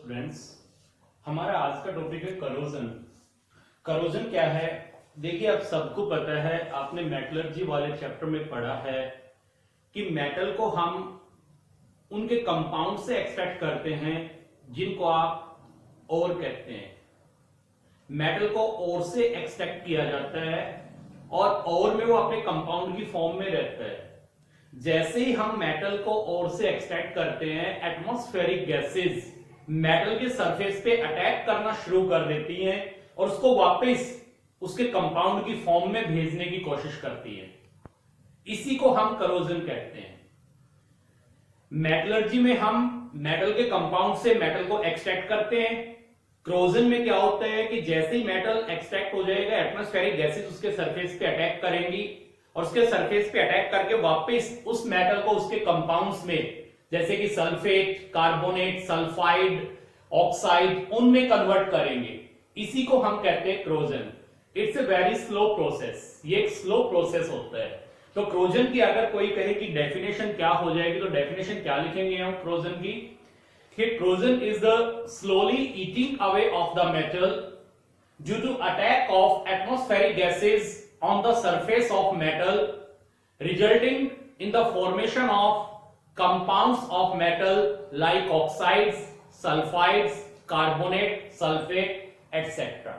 Students, हमारा आज का टॉपिक है करोजन। करोजन क्या है? देखिए, आप सबको पता है, आपने मेटलर्जी वाले चैप्टर में पढ़ा है कि मेटल को हम उनके कंपाउंड से एक्सट्रैक्ट करते हैं जिनको आप ओर कहते हैं। मेटल को ओर से एक्सट्रैक्ट किया जाता है और ओर में वो अपने कंपाउंड की फॉर्म में रहता है। जैसे ही हम मेटल को ओर से एक्सट्रैक्ट करते हैं, एटमॉस्फेरिक गैसेस मेटल के सरफेस पे अटैक करना शुरू कर देती हैं और उसको वापस उसके कंपाउंड की फॉर्म में भेजने की कोशिश करती है। इसी को हम करोजन कहते हैं। मेटलर्जी में हम मेटल के कंपाउंड से मेटल को एक्सट्रैक्ट करते हैं। करोजन में क्या होता है कि जैसे ही मेटल एक्सट्रैक्ट हो जाएगा, एटमॉस्फेरिक गैसेस उसके सरफेस पे अटैक करेंगी और उसके सरफेस पे अटैक करके वापस उस मेटल को उसके कंपाउंड्स में, जैसे कि सल्फेट, कार्बोनेट, सल्फाइड, ऑक्साइड, उनमें कन्वर्ट करेंगे। इसी को हम कहते हैं corrosion. It's a very slow process. ये एक स्लो प्रोसेस होता है। तो करोजन की अगर कोई कहे कि डेफिनेशन क्या हो जाएगी, तो डेफिनेशन क्या लिखेंगे हम करोजन की? Corrosion is the slowly eating away of the metal due to attack of atmospheric gases on the surface of metal, resulting in the formation of compounds of metal like oxides, sulfides, carbonate, sulfate, etc.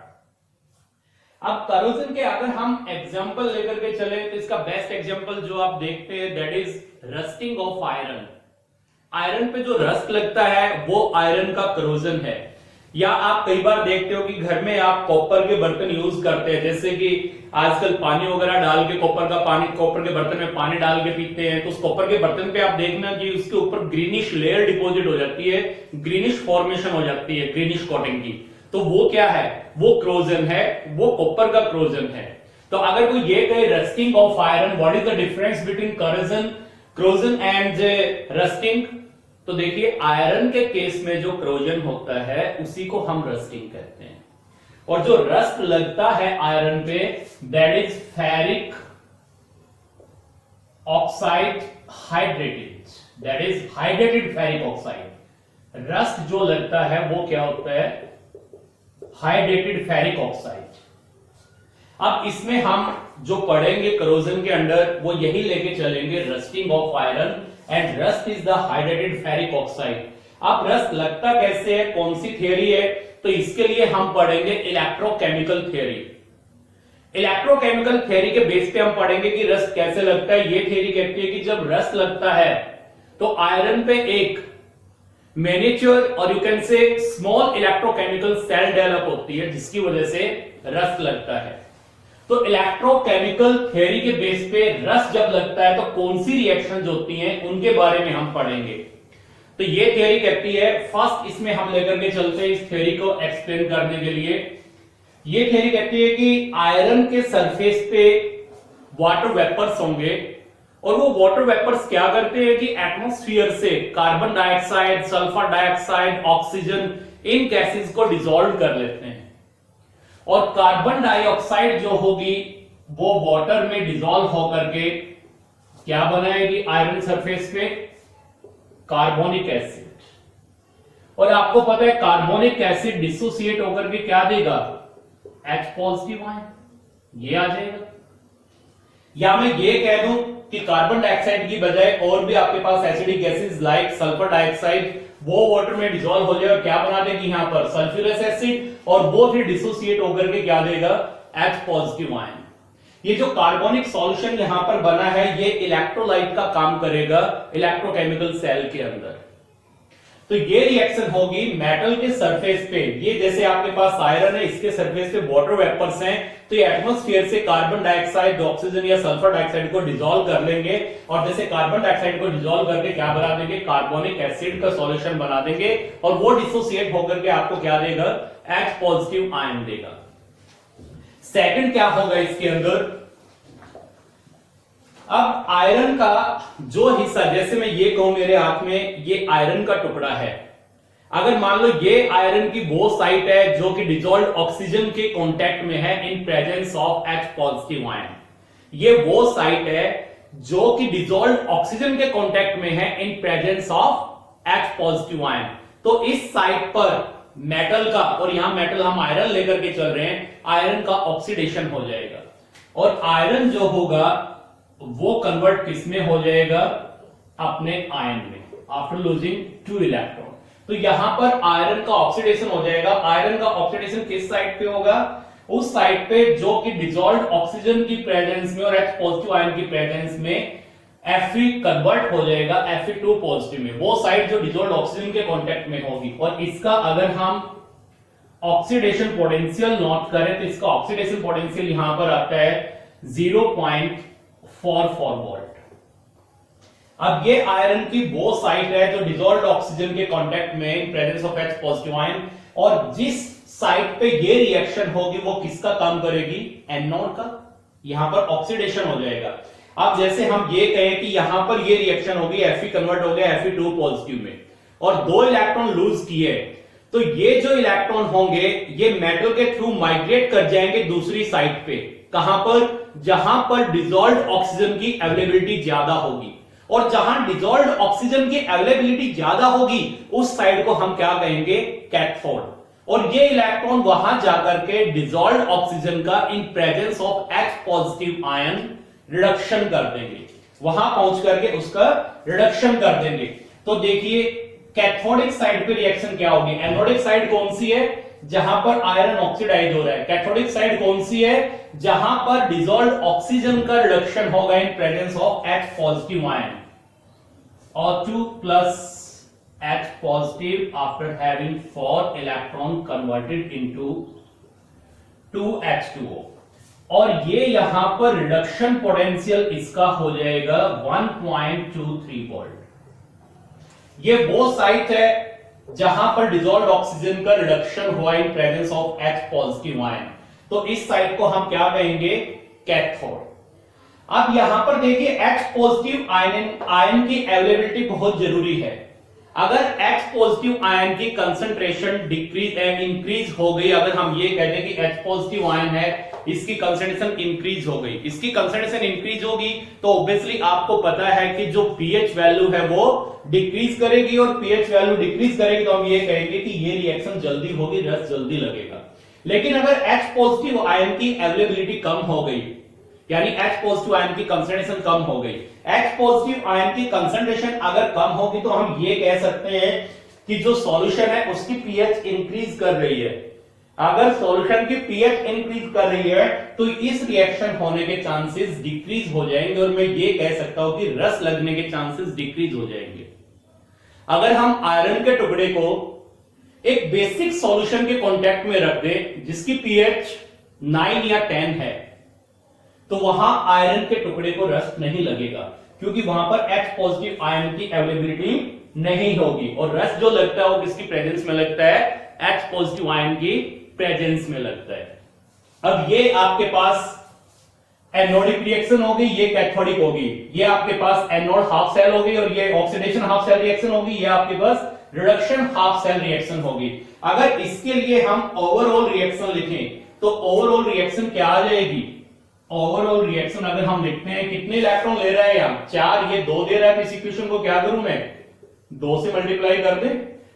अब corrosion के अगर हम example लेकर के चले तो इसका best example जो आप देखते हैं that is rusting of iron. Iron पे जो रस्ट लगता है वो आयरन का करोजन है। या आप कई बार देखते हो कि घर में आप कॉपर के बर्तन यूज करते हैं, जैसे कि आजकल पानी वगैरह डाल के कॉपर के बर्तन में पानी डाल के पीते हैं, तो उस कॉपर के बर्तन पे आप देखना कि उसके ऊपर ग्रीनिश लेयर डिपॉजिट हो जाती है, ग्रीनिश फॉर्मेशन हो जाती है, ग्रीनिश कोटिंग की। तो वो क्या है? वो करोजन है, वो कॉपर का करोजन है। तो अगर कोई ये कहे rusting of iron, what is the difference between corrosion and rusting? तो देखिए, आयरन के केस में जो करोजन होता है उसी को हम रस्टिंग कहते हैं, और जो रस्ट लगता है आयरन पे that is ferric oxide hydrated, that is hydrated ferric oxide. Rust जो लगता है वो क्या होता है? Hydrated ferric oxide. अब इसमें हम जो पढ़ेंगे करोजन के अंदर वो यही लेके चलेंगे, rusting of iron and rust is the hydrated ferric oxide. अब रस्ट लगता कैसे है, कौन सी थियरी है? तो इसके लिए हम पढ़ेंगे इलेक्ट्रोकेमिकल थियरी। इलेक्ट्रोकेमिकल थियरी के बेस पे हम पढ़ेंगे कि रस्ट कैसे लगता है। ये थियरी कहती है कि जब रस्ट लगता है तो आयरन पे एक मिनिएचर और you can say small electrochemical cell develop होती है, जिसकी वजह से रस्ट लगता है। तो इलेक्ट्रोकेमिकल थ्योरी के बेस पे रस्ट जब लगता है तो कौन सी रिएक्शंस होती हैं उनके बारे में हम पढ़ेंगे। तो ये थ्योरी कहती है, फर्स्ट इसमें हम लेकर के चलते हैं इस थ्योरी को एक्सप्लेन करने के लिए। ये थ्योरी कहती है कि आयरन के सरफेस पे वाटर वेपर्स होंगे और वो वाटर वेपर्स क्या करते हैं कि एटमॉस्फेयर से carbon dioxide, sulphur dioxide, oxygen, इन गैसेस को डिसॉल्व कर लेते हैं और कार्बन डाइऑक्साइड जो होगी वो वाटर में डिसॉल्व होकर के क्या बनाएगी आयरन सरफेस पे? Carbonic acid. और आपको पता है कार्बोनिक एसिड डिसोसिएट होकर के क्या देगा? H पॉजिटिव आयन, ये आ जाएगा। या मैं ये कह दूं कि कार्बन डाइऑक्साइड की बजाय और भी आपके पास acidic gases like sulphur dioxide वो वाटर में डिसॉल्व हो जाए और क्या बना देगी यहां पर? सल्फ्यूरस एसिड, और वो फिर डिसोसिएट होकर के क्या देगा? H positive ion. ये जो कार्बोनिक सॉल्यूशन यहां पर बना है ये इलेक्ट्रोलाइट का काम करेगा इलेक्ट्रोकेमिकल सेल के अंदर। तो ये रिएक्शन होगी मेटल के सरफेस पे। ये जैसे आपके पास आयरन है, इसके सरफेस पे वाटर वेपर्स हैं, तो ये एटमॉस्फेयर से कार्बन डाइऑक्साइड, ऑक्सीजन या सल्फर डाइऑक्साइड को डिसॉल्व कर लेंगे और जैसे कार्बन डाइऑक्साइड को डिसॉल्व करके क्या बना देंगे? कार्बोनिक एसिड का सॉल्यूशन बना देंगे और वो डिसोसिएट होकर के आपको क्या देगा? H पॉजिटिव आयन देगा। सेकंड क्या होगा इसके अंदर? अब आयरन का जो हिस्सा, जैसे मैं ये कहूं मेरे हाथ में ये आयरन का टुकड़ा है, अगर मान लो ये आयरन की वो साइट है जो कि डिसॉल्व्ड ऑक्सीजन के कांटेक्ट में है in presence of H positive ion, ये वो साइट है जो कि डिसॉल्व्ड ऑक्सीजन के कांटेक्ट में है in presence of H positive ion, तो इस साइड पर मेटल का, और यहां मेटल हम आयरन लेकर के चल रहे हैं, आयरन का ऑक्सीडेशन हो जाएगा और आयरन जो होगा वो कन्वर्ट किसमें हो जाएगा, अपने आयन में, आफ्टर लूजिंग 2 इलेक्ट्रॉन। तो यहां पर आयरन का ऑक्सीडेशन हो जाएगा। आयरन का ऑक्सीडेशन किस साइड पे होगा, उस साइड पे जो कि डिसॉल्व्ड ऑक्सीजन की प्रेजेंस में और H पॉजिटिव आयन की प्रेजेंस में Fe कन्वर्ट हो जाएगा Fe2 पॉजिटिव में, वो साइड जो डिसॉल्व्ड ऑक्सीजन के कांटेक्ट में होगी। और इसका अगर हम ऑक्सीडेशन पोटेंशियल नोट करें तो इसका ऑक्सीडेशन पोटेंशियल यहां पर आता है 0.44 वोल्ट। अब ये आयरन की वो साइट है जो डिसॉल्व्ड ऑक्सीजन के कांटेक्ट में in presence of H positive ion, और जिस साइट पे ये रिएक्शन होगी वो किसका काम करेगी, एनोड का। यहां पर ऑक्सीडेशन हो जाएगा। अब जैसे हम ये कहें कि यहां पर ये रिएक्शन होगी, Fe कन्वर्ट हो गया Fe2 पॉजिटिव में और 2 इलेक्ट्रॉन लूज किए, तो ये जो इलेक्ट्रॉन होंगे ये मेटल के थ्रू माइग्रेट कर जाएंगे दूसरी साइड पे। कहां पर, जहां पर डिसॉल्व्ड ऑक्सीजन की अवेलेबिलिटी ज्यादा होगी, और जहां डिसॉल्व्ड ऑक्सीजन की अवेलेबिलिटी ज्यादा होगी उस साइड को हम क्या कहेंगे, कैथोड। और ये इलेक्ट्रॉन वहां जाकर के डिसॉल्व्ड ऑक्सीजन का in presence of H positive ion reduction कर देंगे, वहां पहुंच करके उसका रिडक्शन कर देंगे। तो देखिए कैथोडिक साइड पे रिएक्शन क्या होगी, एनोडिक साइड कौन सी है, जहां पर आयरन ऑक्सीडाइज हो रहा है। कैथोडिक साइड कौन सी है, जहां पर डिसॉल्व्ड ऑक्सीजन का रिडक्शन होगा in presence of H positive ion. O2 plus H positive after having 4 electron converted into 2H2O, और ये यहां पर रिडक्शन पोटेंशियल इसका हो जाएगा 1.23 वोल्ट। ये वो साइट है जहां पर डिसॉल्व्ड ऑक्सीजन का रिडक्शन हुआ in presence of H positive ion. तो इस साइट को हम क्या कहेंगे, कैथोड। अब यहां पर देखिए H पॉजिटिव आयन की अवेलेबिलिटी बहुत जरूरी है। अगर H पॉजिटिव आयन की कंसंट्रेशन डिक्रीज इंक्रीज हो गई, अगर हम ये कहते हैं कि H पॉजिटिव आयन है, इसकी कंसंट्रेशन इंक्रीज हो गई, इसकी कंसंट्रेशन इंक्रीज होगी तो ऑब्वियसली आपको पता है कि जो पीएच वैल्यू है वो डिक्रीज करेगी, और पीएच वैल्यू डिक्रीज करेगी तो हम ये कहेंगे कि ये रिएक्शन जल्दी होगी, रस जल्दी लगेगा। लेकिन अगर H पॉजिटिव आयन की अवेलेबिलिटी कम हो गई, यानी H पॉजिटिव आयन की कंसंट्रेशन कम हो गई, H पॉजिटिव आयन की कंसंट्रेशन अगर कम होगी तो हम ये कह सकते हैं कि जो सॉल्यूशन है उसकी पीएच इंक्रीज कर रही है। अगर सॉल्यूशन की पीएच इंक्रीज कर रही है तो इस रिएक्शन होने के चांसेस डिक्रीज हो जाएंगे, और मैं ये कह सकता हूं कि रस लगने के चांसेस डिक्रीज हो जाएंगे। अगर हम आयरन के टुकड़े को एक बेसिक सॉल्यूशन के कांटेक्ट में रख दें जिसकी पीएच 9 या 10 है, तो वहां आयरन के टुकड़े को रस नहीं लगेगा, क्योंकि वहां पर H पॉजिटिव आयन की अवेलेबिलिटी नहीं होगी, और रस जो लगता है वो किसकी प्रेजेंस में लगता है, H पॉजिटिव आयन की प्रेजेंस में लगता है। अब ये आपके पास एनोडिक रिएक्शन होगी, ये कैथोडिक होगी, ये आपके पास एनोड हाफ सेल होगी और ये ऑक्सीडेशन हाफ सेल रिएक्शन होगी, ये आपके पास रिडक्शन हाफ सेल रिएक्शन होगी। अगर इसके लिए हम ओवरऑल रिएक्शन लिखें तो ओवरऑल रिएक्शन क्या आ जाएगी, ओवरऑल रिएक्शन अगर हम लिखते हैं, कितने इलेक्ट्रॉन ले रहा है हम 4, ये 2 दे रहा है, तो इस इक्वेशन को क्या करूं मैं 2 से मल्टीप्लाई कर दे,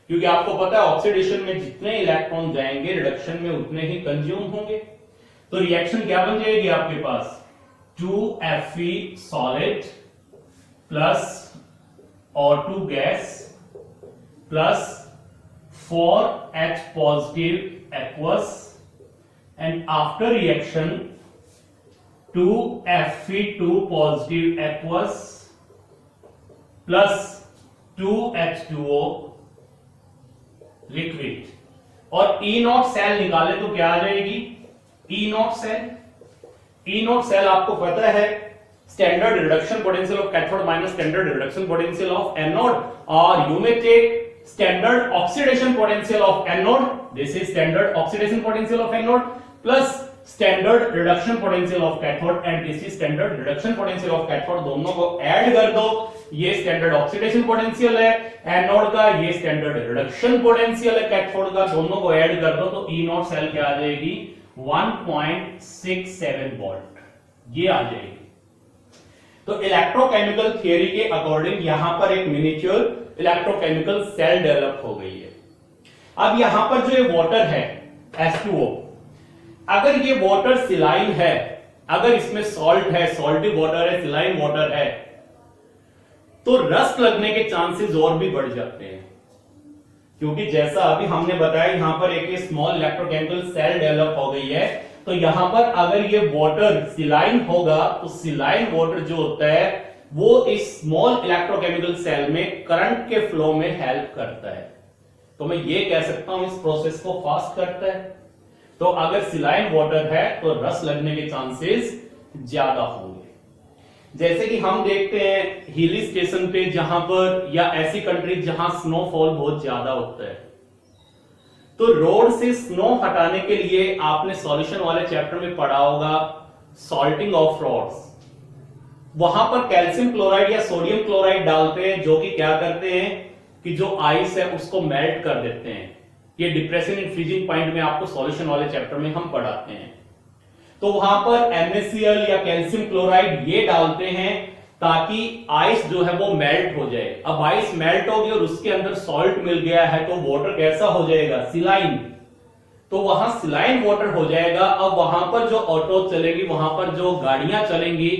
क्योंकि आपको पता है ऑक्सीडेशन में जितने इलेक्ट्रॉन जाएंगे रिडक्शन में उतने ही कंज्यूम होंगे। तो रिएक्शन क्या बन जाएगी आपके पास 2Fe solid plus O2 gas plus 4H positive aqueous, and after reaction 2Fe2 positive aqueous plus 2H2O liquid, और E0 सेल निकाले तो क्या आ जाएगी, E0 सेल आपको पता है standard reduction potential of cathode minus standard reduction potential of anode, और you may take standard oxidation potential of anode, this is standard oxidation potential of anode plus standard reduction potential of cathode, and this is standard reduction potential of cathode. दोनों को add कर दो, ये standard oxidation potential है anode का, ये standard reduction potential है cathode का, दोनों को ऐड कर दो तो E0 सेल क्या आ जाएगी 1.67 वोल्ट, ये आ जाएगी। तो इलेक्ट्रोकेमिकल थियरी के अकॉर्डिंग यहां पर एक मिनिएचर इलेक्ट्रोकेमिकल सेल डेवलप हो गई है। अब यहां पर जो ये वाटर है H2O, अगर ये वाटर सिलाइन है, अगर इसमें सॉल्ट है, सॉल्टी वाटर है, सिलाइन वाटर है, तो रस्ट लगने के चांसेस और भी बढ़ जाते हैं। क्योंकि जैसा अभी हमने बताया यहां पर एक स्मॉल इलेक्ट्रोकेमिकल सेल डेवलप हो गई है, तो यहां पर अगर ये वाटर सिलाइन होगा तो सिलाइन वाटर जो होता है वो इस स्मॉल इलेक्ट्रोकेमिकल सेल में करंट के फ्लो में हेल्प करता है। तो मैं ये कह सकता हूं इस प्रोसेस को फास्ट करता है। तो अगर सिलाइन वाटर है तो रस लगने के चांसेस ज्यादा होंगे। जैसे कि हम देखते हैं हिली स्टेशन पे जहां पर, या ऐसी कंट्री जहां स्नोफॉल बहुत ज्यादा होता है, तो रोड से स्नो हटाने के लिए आपने सॉल्यूशन वाले चैप्टर में पढ़ा होगा सॉल्टिंग ऑफ रॉड्स। वहां पर कैल्शियम क्लोराइड या सोडियम क्लोराइड डालते हैं, जो कि क्या करते हैं कि जो आइस है उसको मेल्ट कर देते हैं। ये डिप्रेशन इन फ्रीजिंग पॉइंट में आपको सॉल्यूशन वाले चैप्टर में हम पढ़ाते हैं। तो वहां पर NaCl या कैल्शियम क्लोराइड ये डालते हैं ताकि आइस जो है वो मेल्ट हो जाए। अब आइस मेल्ट होगी और उसके अंदर सॉल्ट मिल गया है तो वाटर कैसा हो जाएगा, सिलाइन। तो वहां सिलाइन वाटर हो जाएगा। अब वहां पर जो ऑटो चलेगी, वहां पर जो गाड़ियां चलेंगी,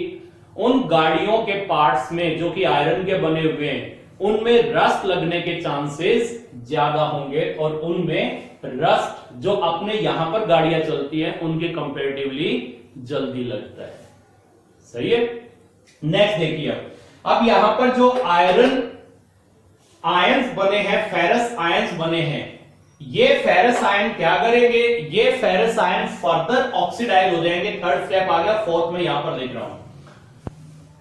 उन गाड़ियों के पार्ट्स में जो कि आयरन के बने हुए हैं, उनमें रस्ट लगने के चांसेस ज्यादा होंगे और उनमें रस्ट जो अपने यहां पर गाड़ियां चलती हैं उनके कंपैरेटिवली जल्दी लगता है। सही है। नेक्स्ट देखिए, अब यहां पर जो आयरन आयंस बने हैं, फेरस आयंस बने हैं, ये फेरस आयन क्या करेंगे, ये फेरस आयन फर्दर ऑक्सीडाइज हो जाएंगे। थर्ड स्टेप आ गया, फोर्थ में यहां पर लिख रहा हूं।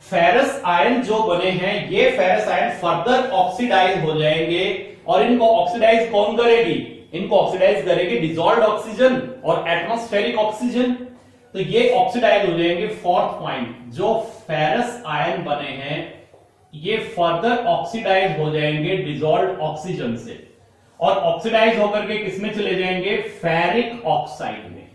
फेरस आयन जो बने हैं, ये फेरस आयन फर्दर ऑक्सीडाइज हो जाएंगे और इनको ऑक्सीडाइज कौन करेगी, इनको ऑक्सीडाइज करेगी डिसॉल्व्ड ऑक्सीजन और एटमॉस्फेरिक ऑक्सीजन। तो ये ऑक्सीडाइज हो जाएंगे। फोर्थ पॉइंट, जो फेरस आयन बने हैं ये फर्दर ऑक्सीडाइज हो जाएंगे डिसॉल्व्ड ऑक्सीजन से, और ऑक्सीडाइज होकर के किसमें चले जाएंगे, फेरिक ऑक्साइड में,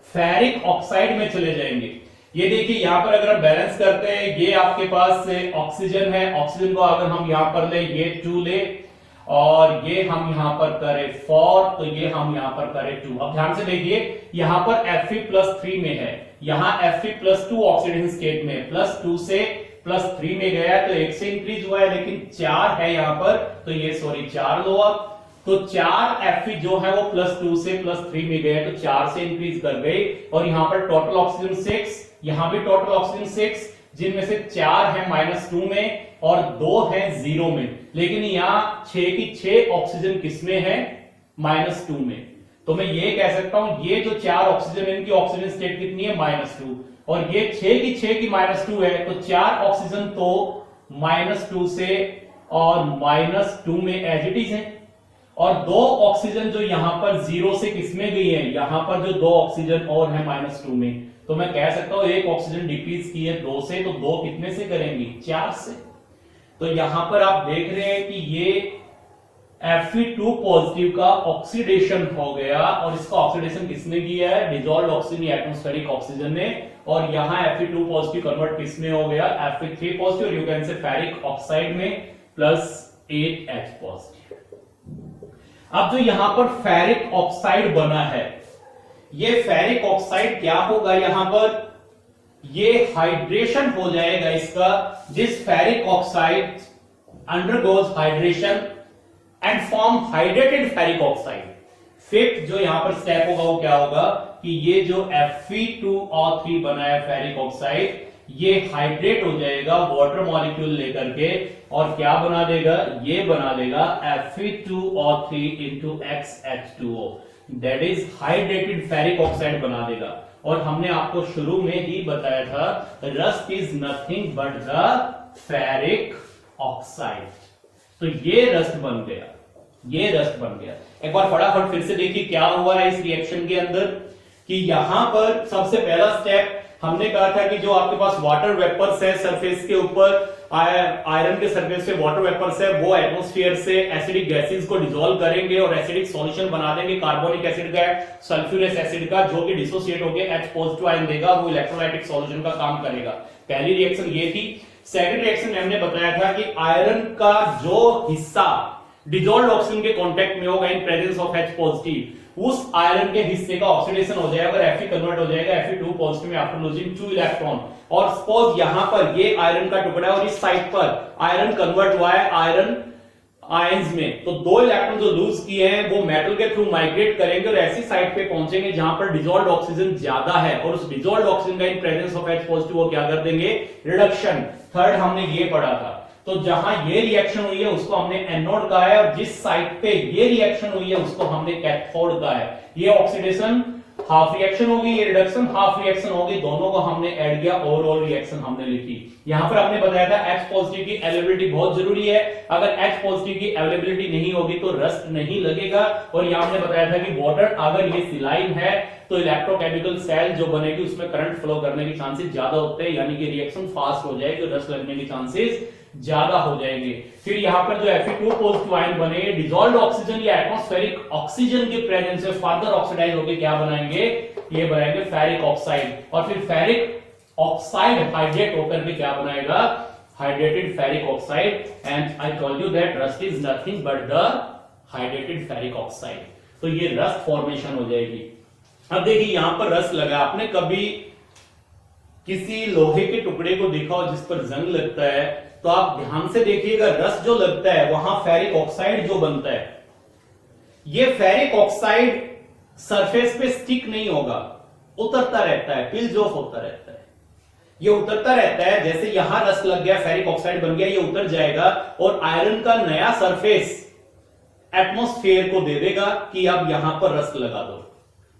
फेरिक ऑक्साइड में चले जाएंगे। ये देखिए यहां पर अगर हम बैलेंस करते हैं, ये आपके पास ऑक्सीजन है, ऑक्सीजन को अगर हम यहां पर ले, ये 2 ले, और ये हम यहां पर करें 4, तो ये हम यहां पर करें 2। अब ध्यान से देखिए यहां पर Fe+3 में है, यहां Fe+2 ऑक्सीडेशन स्टेट में, +2 से +3 में गया तो 1 से इंक्रीज हुआ है, लेकिन 4 है यहां पर, तो ये 4 लो अब। तो 4 Fe जो है वो +2 से +3 में गया तो 4 से इंक्रीज कर गई, और यहां पर टोटल ऑक्सीजन 6, यहां भी टोटल ऑक्सीजन 6, जिनमें से 4 है -2 में और 2 है 0 में, लेकिन यहां 6 की 6 ऑक्सीजन किसमें है, -2 में। तो मैं ये कह सकता हूं ये जो 4 ऑक्सीजन, इनकी ऑक्सीजन स्टेट कितनी है, -2, और ये 6 की 6 की -2 है, तो 4 ऑक्सीजन तो -2 से और -2 में एज इट इज है, और 2 ऑक्सीजन जो यहां पर 0 से किसमें गई है, यहां पर जो 2 ऑक्सीजन और है -2 में, तो मैं कह सकता हूं एक ऑक्सीजन डिक्रीज की है 2 से, तो 2 कितने से करेंगी, 4 से। तो यहां पर आप देख रहे हैं कि ये Fe2 पॉजिटिव का ऑक्सीडेशन हो गया, और इसका ऑक्सीडेशन किसने किया है, डिसॉल्व्ड ऑक्सीजन या एटमॉस्फेरिक ऑक्सीजन ने, और यहां Fe2 पॉजिटिव कन्वर्ट किसमें हो गया, Fe3 पॉजिटिव, यू कैन से फेरिक ऑक्साइड में, +8H पॉजिटिव। अब जो यहां पर फेरिक ऑक्साइड बना है, ये फेरिक ऑक्साइड क्या होगा, यहां पर ये हाइड्रेशन हो जाएगा इसका। This ferric oxide undergoes hydration and form hydrated ferric oxide. Fifth जो यहां पर स्टेप होगा वो क्या होगा कि ये जो Fe2O3 बना है फेरिक ऑक्साइड, ये हाइड्रेट हो जाएगा वाटर मॉलिक्यूल लेकर के, और क्या बना देगा, ये बना देगा Fe2O3 into XH2O, that is hydrated ferric oxide बना देगा। और हमने आपको शुरू में ही बताया था rust is nothing but the ferric oxide. तो ये रस्ट बन गया, ये रस्ट बन गया। एक बार फटाफट फिर से देखिए क्या हुआ है इस रिएक्शन के अंदर, कि यहां पर सबसे पहला स्टेप हमने कहा था कि जो आपके पास वाटर वेपर्स है सरफेस के ऊपर, आयरन के सरफेस पे वाटर वेपर्स है, वो एटमॉस्फेयर से एसिडिक गैसेस को डिसॉल्व करेंगे और एसिडिक सॉल्यूशन बना देंगे, कार्बोनिक एसिड का, सल्फ्यूरस एसिड का, जो कि डिसोसिएट होकर H पॉजिटिव आयन देगा, वो इलेक्ट्रोलाइटिक सॉल्यूशन का काम करेगा। पहली रिएक्शन ये थी। सेकंड रिएक्शन में हमने बताया था कि आयरन का जो हिस्सा डिजोल्व ऑक्सीजन के कांटेक्ट में होगा in presence of H positive, उस आयरन के हिस्से का ऑक्सीडेशन हो जाएगा, Fe कन्वर्ट हो जाएगा Fe2 पॉजिटिव में आफ्टर लूजिंग 2 इलेक्ट्रॉन। और सपोज यहां पर ये आयरन का टुकड़ा है और इस साइड पर आयरन कन्वर्ट हुआ है आयरन आयंस में, तो 2 इलेक्ट्रॉन जो लूज किए हैं वो मेटल के थ्रू माइग्रेट करेंगे और ऐसी साइड पे पहुंचेंगे जहां पर डिजोल्व ऑक्सीजन ज्यादा है, और उस डिजोल्व ऑक्सीजन का in presence of H positive वो क्या कर देंगे, रिडक्शन। थर्ड हमने ये पढ़ा था, तो जहां ये रिएक्शन हुई है उसको हमने एनोड कहा है, और जिस साइड पे ये रिएक्शन हुई है उसको हमने कैथोड कहा है। ये ऑक्सीडेशन हाफ रिएक्शन होगी, ये रिडक्शन हाफ रिएक्शन होगी, दोनों को हमने ऐड किया, ओवरऑल रिएक्शन हमने लिखी। यहां पर हमने बताया था H पॉजिटिव की अवेलेबिलिटी बहुत जरूरी है, अगर H पॉजिटिव की अवेलेबिलिटी नहीं होगी तो रस्ट नहीं लगेगा। और यहां हमने बताया था कि वाटर अगर ये सिलाइन है तो इलेक्ट्रोकेमिकल सेल जो बनेगी उसमें करंट फ्लो करने के चांसेस ज्यादा होते हैं, यानी कि रिएक्शन फास्ट हो जाएगी, तो रस्ट लगने के चांसेस ज्यादा हो जाएंगे। फिर यहां पर जो Fe2 पॉजिटिव आयन बने डिसॉल्व्ड ऑक्सीजन या एटमॉस्फेरिक ऑक्सीजन के प्रेजेंस में फर्दर ऑक्सीडाइज होकर क्या बनाएंगे, ये बनाएंगे फेरिक ऑक्साइड, और फिर फेरिक ऑक्साइड हाइड्रेट होकर के क्या बनाएगा, hydrated ferric oxide. And I told you that rust is nothing but the hydrated ferric oxide. तो ये रस्ट फॉर्मेशन हो जाएगी। अब देखिए यहां पर रस्ट लगा, आपने कभी किसी लोहे के टुकड़े को देखा हो जिस पर जंग लगता है, तो आप ध्यान से देखिएगा रस्ट जो लगता है वहां फेरिक ऑक्साइड जो बनता है, ये फेरिक ऑक्साइड सरफेस पे स्टिक नहीं होगा, उतरता रहता है, पिल्ज ऑफ होता रहता है, ये उतरता रहता है। जैसे यहां रस्ट लग गया, फेरिक ऑक्साइड बन गया, ये उतर जाएगा और आयरन का नया सरफेस एटमॉस्फेयर को दे देगा कि अब यहां पर रस्ट लगा दो।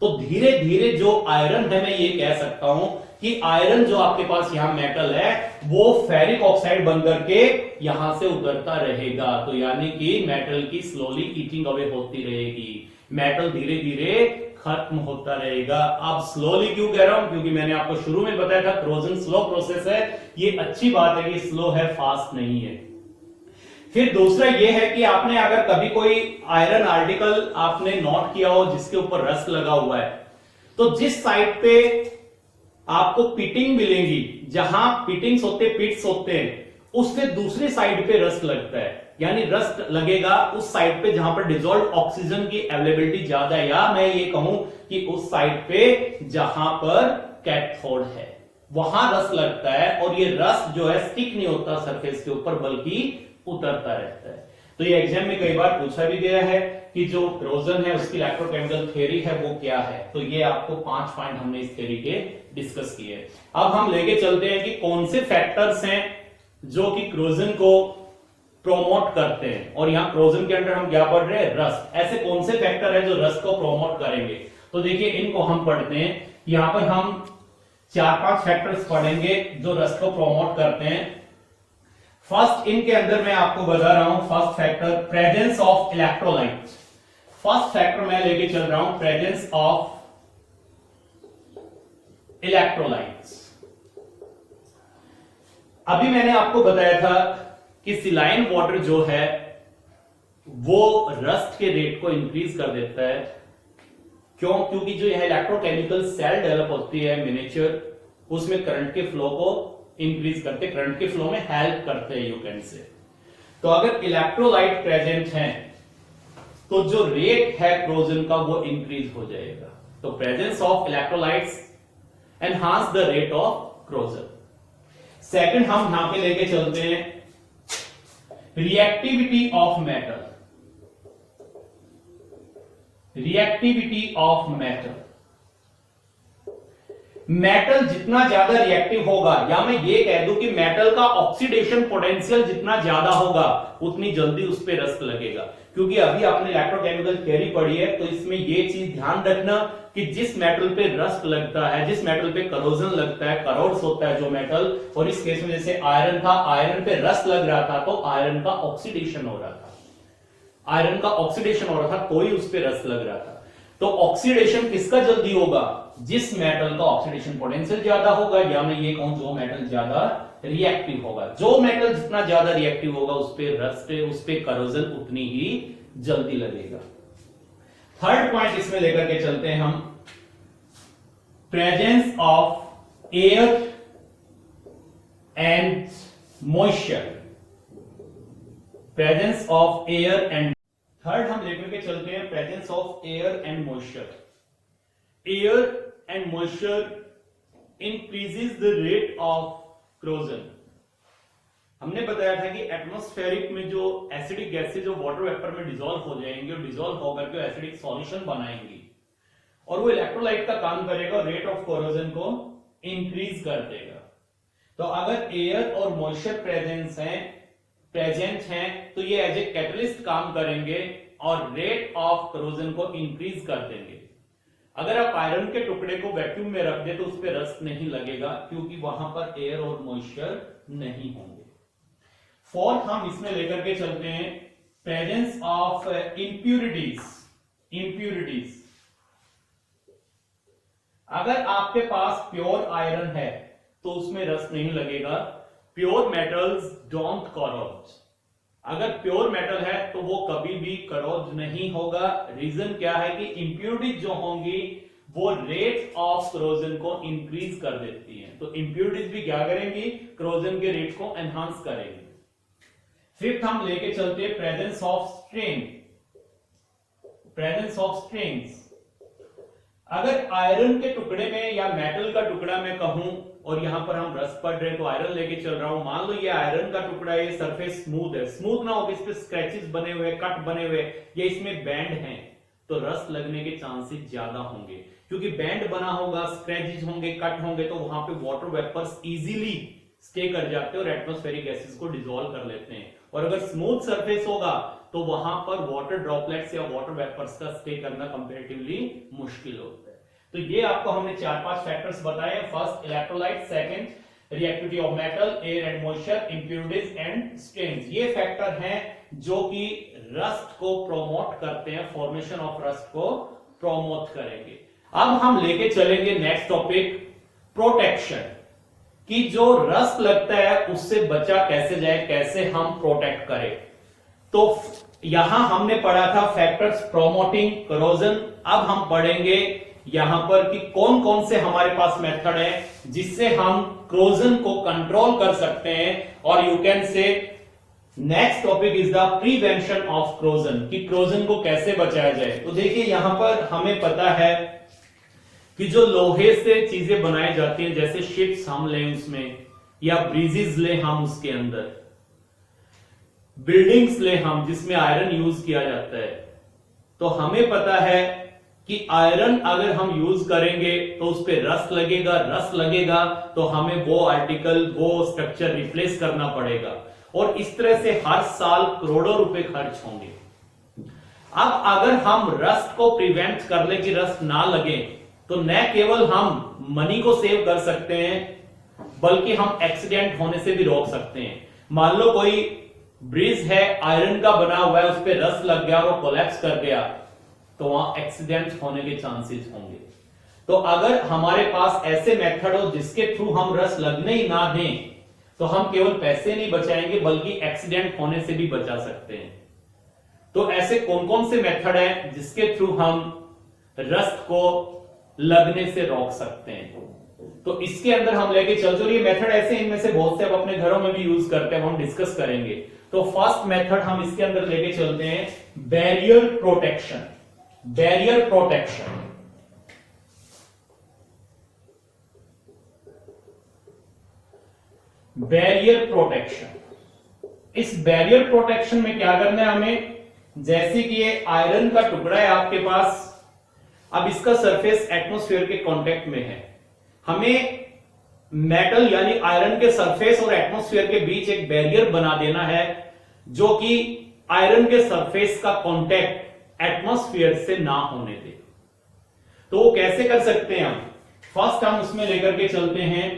तो धीरे धीरे जो आयरन है, मैं ये कह सकता हूं कि आयरन जो आपके पास यहां मेटल है वो फेरिक ऑक्साइड बनकर के यहां से उतरता रहेगा। तो यानी कि मेटल की स्लोली ईटिंग अवे होती रहेगी, मेटल धीरे धीरे खत्म होता रहेगा। अब स्लोली क्यों कह रहा हूं, क्योंकि मैंने आपको शुरू में बताया था क्रोजन स्लो प्रोसेस है। ये अच्छी बात है कि स्लो है, फास्ट नहीं है। फिर दूसरा यह है कि आपने अगर कभी कोई आयरन आर्टिकल आपने नोट किया हो जिसके ऊपर रस्ट लगा हुआ है, तो जिस साइड पे आपको पिटिंग मिलेंगी, जहां पिटिंग्स होते पिट्स होते हैं, उसके दूसरी साइड पे रस्ट लगता है, यानी रस्ट लगेगा उस साइड पे जहां पर डिसॉल्व ऑक्सीजन की अवेलेबिलिटी ज्यादा है, या मैं ये कहूं कि उस साइड पे जहां पर कैथोड है वहां रस्ट लगता है। और ये रस्ट जो है स्टिक नहीं होता सरफेस के ऊपर, बल्कि उतरता रहता है। तो ये एग्जाम में कई बार पूछा भी गया है कि जो क्रोजन है उसकी इलेक्ट्रोकेमिकल थ्योरी है वो क्या है। तो ये आपको 5 पॉइंट हमने इस थ्योरी के डिस्कस किए। अब हम लेके चलते हैं कि कौन से फैक्टर्स हैं जो कि क्रोजन को प्रोमोट करते हैं, और यहां क्रोजन के अंदर हम क्या पढ़ रहे हैं, रस्ट। ऐसे कौन से फैक्टर है जो रस्ट को प्रोमोट करेंगे, तो देखिए इनको हम पढ़ते हैं। यहां पर हम 4-5 फैक्टर्स पढ़ेंगे जो रस्ट को प्रोमोट करते हैं। फर्स्ट इनके अंदर मैं आपको बता रहा हूं, first factor presence of electrolytes. First factor मैं लेके चल रहा हूं प्रेजेंस ऑफ इलेक्ट्रोलाइट्स। अभी मैंने आपको बताया था कि सिलाइन वाटर जो है वो रस्ट के रेट को इंक्रीज कर देता है। क्यों? क्योंकि जो यह इलेक्ट्रोकेमिकल सेल डेवलप होती है मिनिएचर, उसमें करंट के फ्लो को इंक्रीज करते, करंट के फ्लो में हेल्प करते हैं, यू कैन से। तो अगर इलेक्ट्रोलाइट प्रेजेंट हैं तो जो रेट है क्रोजन का वो इंक्रीज हो जाएगा। तो presence of electrolytes enhance the rate of corrosion. Second हम यहां पे लेके चलते हैं reactivity of metal. Reactivity of metal, metal जितना ज्यादा रिएक्टिव होगा, या मैं ये कह दूं कि मेटल का ऑक्सीडेशन पोटेंशियल जितना ज्यादा होगा उतनी जल्दी उस पर रस्ट लगेगा। क्योंकि अभी आपने इलेक्ट्रोकेमिकल थ्योरी पढ़ी है, तो इसमें ये चीज ध्यान रखना कि जिस मेटल पे रस्ट लगता है, जिस मेटल पे करोजन लगता है, करोड्स होता है जो मेटल, और इस केस में जैसे आयरन था, आयरन पे रस्ट लग रहा था तो आयरन का ऑक्सीडेशन हो रहा था, आयरन का ऑक्सीडेशन हो रहा था तो ही उस पे रस्ट लग रहा था। तो ऑक्सीडेशन किसका जल्दी होगा? जिस मेटल का ऑक्सीडेशन पोटेंशियल ज्यादा होगा, या मैं ये कहूं जो मेटल ज्यादा रिएक्टिव होगा। जो मेटल जितना ज्यादा रिएक्टिव होगा उस पे रस्ट, उस पे करोजन उतनी ही जल्दी लगेगा। थर्ड पॉइंट इसमें लेकर के चलते हैं हम, presence of air and moisture. Presence of air and third हम लेकर के चलते हैं presence of air and moisture. Air and moisture increases the rate of corrosion. हमने बताया था कि एटमॉस्फेरिक में जो एसिडिक गैसेज जो वाटर वेपर में डिसॉल्व हो जाएंगे और डिसॉल्व होकर के एसिडिक सॉल्यूशन बनाएंगी और वो इलेक्ट्रोलाइट का काम करेगा, रेट ऑफ कोरोजन को इंक्रीज कर देगा। तो अगर एयर और मॉइस्चर प्रेजेंट हैं तो ये एज ए कैटलिस्ट काम करेंगे और रेट ऑफ कोरोजन को इंक्रीज कर देंगे। अगर आप आयरन के टुकड़े को वैक्यूम में रख दे तो उस पर रस्ट नहीं लगेगा क्योंकि वहां पर एयर और मॉइस्चर नहीं होंगे। फोर्थ हम इसमें लेकर के चलते हैं प्रेजेंस ऑफ इंप्यूरिटीज। अगर आपके पास प्योर आयरन है तो उसमें रस्ट नहीं लगेगा। Pure metals don't करोज। अगर प्योर मेटल है तो वो कभी भी करोज नहीं होगा। रीजन क्या है कि इंप्यूरिटीज जो होंगी वो रेट ऑफ क्रोजन को इंक्रीज कर देती हैं। तो इंप्यूरिटीज भी क्या करेंगी, क्रोजन के रेट को एनहांस करेंगी। फिफ्थ हम लेके चलते हैं प्रेजेंस ऑफ स्ट्रेन्स। अगर आयरन के टुकड़े में या मेटल का टुकड़ा मैं कहूं और यहां पर हम रस्ट पढ़ रहे हैं तो आयरन लेके चल रहा हूं, मान लो ये आयरन का टुकड़ा, ये सरफेस स्मूथ है, स्मूथ ना हो, इस पे स्क्रैचेस बने हुए, कट बने हुए या इसमें बैंड हैं तो रस्ट लगने के चांसेस ज्यादा होंगे क्योंकि बैंड बना होगा, स्क्रैचेस होंगे, कट होंगे तो वहां पे वाटर वेपर्स इजीली स्टे कर जाते हैं और एटमॉस्फेरिक गैसेस को डिसॉल्व कर लेते हैं। और अगर स्मूथ सरफेस होगा तो वहां पर वाटर ड्रॉपलेट्स या वाटर वेपर्स का स्टे करना कंपैरेटिवली मुश्किल होता है। तो ये आपको हमने 4-5 फैक्टर्स बताए। First electrolyte, second reactivity of metal, air and moisture, impurities and strains. ये फैक्टर हैं जो कि रस्ट को प्रोमोट करते हैं, फॉर्मेशन ऑफ रस्ट को प्रोमोट करेंगे। अब हम लेके चलेंगे नेक्स्ट टॉपिक प्रोटेक्शन, कि जो रस्ट लगता है उससे बचा कैसे जाए, कैसे हम प्रोटेक्ट करें। तो यहां हमने पढ़ा था फैक्टर्स प्रोमोटिंग कोरोजन। अब हम पढ़ेंगे यहां पर कि कौन कौन से हमारे पास मेथड है जिससे हम कोरोजन को कंट्रोल कर सकते हैं। और यू कैन से next topic is the prevention of corrosion, कि कोरोजन को कैसे बचाया जाए। तो देखिए यहां पर हमें पता है कि जो लोहे से चीजें बनाई जाती हैं, जैसे शिप्स हम लें उसमें, या ब्रिजेस लें हम उसके अंदर, बिल्डिंग्स लें हम जिसमें आयरन यूज किया जाता है, तो हमें पता है कि आयरन अगर हम यूज करेंगे तो उस पर रस्ट लगेगा तो हमें वो आर्टिकल, वो स्ट्रक्चर रिप्लेस करना पड़ेगा और इस तरह से हर साल करोड़ों रुपए खर्च होंगे। अब अगर हम रस्ट को प्रिवेंट कर ले कि रस्ट ना लगे तो न केवल हम मनी को सेव कर सकते हैं बल्कि हम एक्सीडेंट होने से भी रोक सकते हैं। मान लो कोई ब्रिज है, आयरन का बना हुआ है, उस पर रस्ट लग गया और वो कोलैप्स कर गया तो वहां एक्सीडेंट होने के चांसेस होंगे। तो अगर हमारे पास ऐसे मेथड हो जिसके थ्रू हम रस्ट लगने ही ना दें तो हम केवल पैसे नहीं बचाएंगे बल्कि एक्सीडेंट होने से भी बचा सकते हैं। तो ऐसे कौन कौन से मेथड हैं जिसके थ्रू हम रस्ट को लगने से रोक सकते हैं, तो इसके अंदर हम लेके चलते हैं। ये मेथड ऐसे, इनमें से बहुत से आप अपने घरों में भी यूज करते हैं, हम डिस्कस करेंगे। तो फर्स्ट मेथड हम इसके अंदर लेके चलते हैं barrier protection. Barrier protection, barrier protection. इस बैरियर प्रोटेक्शन में क्या करना है हमें, जैसे कि ये आयरन का टुकड़ा है आपके पास, अब इसका सरफेस एटमॉस्फेयर के कांटेक्ट में है, हमें मेटल यानी आयरन के सरफेस और एटमॉस्फेयर के बीच एक बैरियर बना देना है जो कि आयरन के सरफेस का कांटेक्ट एटमॉस्फेयर से ना होने दे। तो वो कैसे कर सकते हैं हम, फर्स्ट हम उसमें लेकर के चलते हैं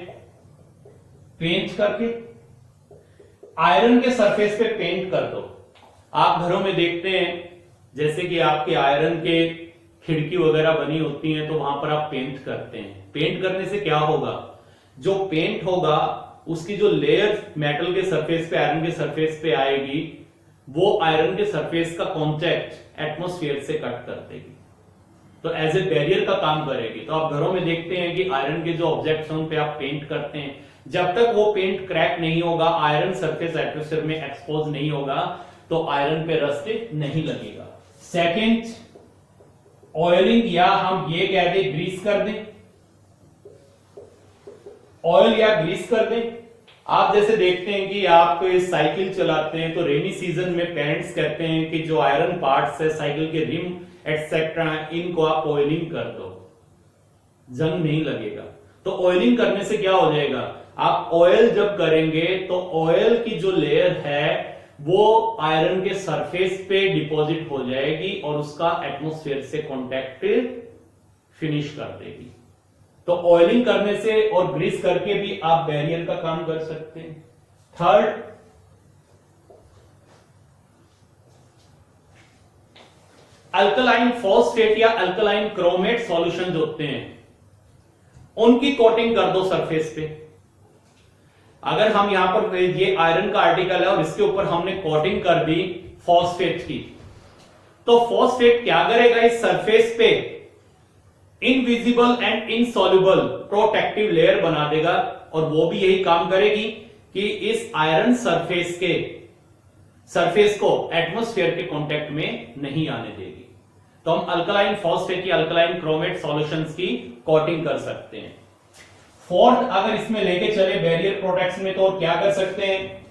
पेंट करके, आयरन के सरफेस पे पेंट कर दो। आप घरों में देखते हैं जैसे कि आपके आयरन के खिड़की वगैरह बनी होती हैं तो वहां पर आप पेंट करते हैं। पेंट करने से क्या होगा, जो पेंट होगा उसकी जो लेयर मेटल के सरफेस पे, आयरन के सरफेस पे आएगी, वो आयरन के सरफेस का कांटेक्ट एटमॉस्फेयर से कट कर देगी, तो एज ए बैरियर का काम करेगी। तो आप घरों में देखते हैं कि आयरन के जो ऑब्जेक्ट्स हैं उन पे आप पेंट करते हैं, जब तक वो पेंट क्रैक नहीं होगा, आयरन सरफेस एटमॉस्फेयर में एक्सपोज नहीं होगा तो आयरन पे रस्ट नहीं लगेगा। सेकंड, ऑयलिंग या हम ये कह दें ग्रीस कर दें, ऑयल या ग्रीस कर दें। आप जैसे देखते हैं कि आप साइकिल चलाते हैं तो रेनी सीजन में पेरेंट्स कहते हैं कि जो आयरन पार्ट्स है साइकिल के रिम एटसेट्रा इनको आप ऑयलिंग कर दो, जंग नहीं लगेगा। तो ऑयलिंग करने से क्या हो जाएगा, आप ऑयल जब करेंगे तो ऑयल की जो लेयर है वो आयरन के सरफेस पे डिपॉजिट हो जाएगी और उसका एटमॉस्फेयर से कांटेक्ट फिनिश कर देगी। तो ऑयलिंग करने से और ग्रीस करके भी आप बैरियर का काम कर सकते हैं। थर्ड, अल्कलाइन फॉस्फेट या अल्कलाइन क्रोमेट सॉल्यूशन जो होते हैं उनकी कोटिंग कर दो सरफेस पे। अगर हम यहां पर ये आयरन का आर्टिकल है और इसके ऊपर हमने कोटिंग कर दी फॉस्फेट की, तो फॉस्फेट क्या करेगा, इस सरफेस पे invisible and insoluble protective layer बना देगा और वो भी यही काम करेगी कि इस आयरन सरफेस को एटमॉस्फेयर के कांटेक्ट में नहीं आने देगी। तो हम अल्कलाइन फॉस्फेट या अल्कलाइन क्रोमेट सॉल्यूशंस की कोटिंग कर सकते हैं। फोर्थ, अगर इसमें लेके चले बैरियर प्रोटेक्शन में, तो और क्या कर सकते हैं,